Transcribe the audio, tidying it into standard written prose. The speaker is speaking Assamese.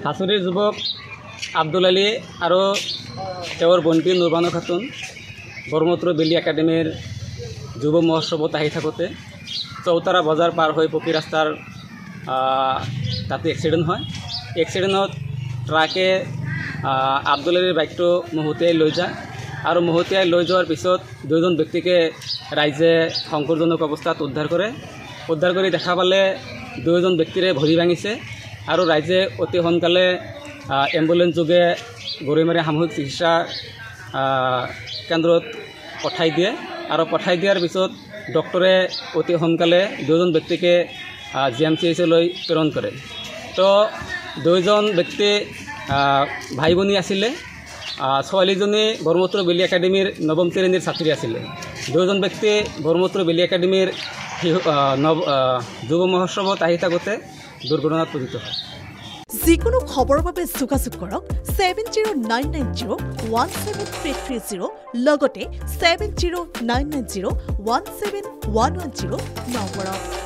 হাছুৰীৰ যুৱক আব্দুল আলী আৰু তেওঁৰ বন্তি নুৰবানো খাতুন ব্ৰহ্মপুত্ৰ বেলি একাডেমীৰ যুৱ মহোৎসৱত আহি থাকোঁতে চৌতাৰা বজাৰ পাৰ হৈ পকী ৰাস্তাৰ তাতে এক্সিডেণ্ট হয়। এক্সিডেণ্টত ট্ৰাকে আব্দুল আলীৰ বাইকটো মহতিয়াই লৈ যায় আৰু মহতিয়াই লৈ যোৱাৰ পিছত দুজন ব্যক্তিকে ৰাইজে সংকটজনক অৱস্থাত উদ্ধাৰ কৰে। উদ্ধাৰ কৰি দেখা পালে দুজন ব্যক্তিৰে ভৰি ভাঙিছে আৰু ৰাইজে অতি সোনকালে এম্বুলেন্স যোগে গৰৈমাৰী সামূহিক চিকিৎসা কেন্দ্ৰত পঠাই দিয়ে আৰু পঠাই দিয়াৰ পিছত ডক্টৰে অতি সোনকালে দুজন ব্যক্তিকে GMCHলৈ প্ৰেৰণ কৰে। তো দুজন ব্যক্তি ভাই ভনী আছিলে। ছোৱালীজনী ব্ৰহ্মপুত্ৰ বেলি একাডেমীৰ নৱম শ্ৰেণীৰ ছাত্ৰী আছিলে। দুজন ব্যক্তি ব্ৰহ্মপুত্ৰ বেলি একাডেমীৰ যুৱ মহোৎসৱত আহি থাকোঁতে দুৰ্ঘটনাত পতিত হয়। যিকোনো খবৰৰ বাবে যোগাযোগ কৰক 7099017330 লগতে 7099017110 নম্বৰত।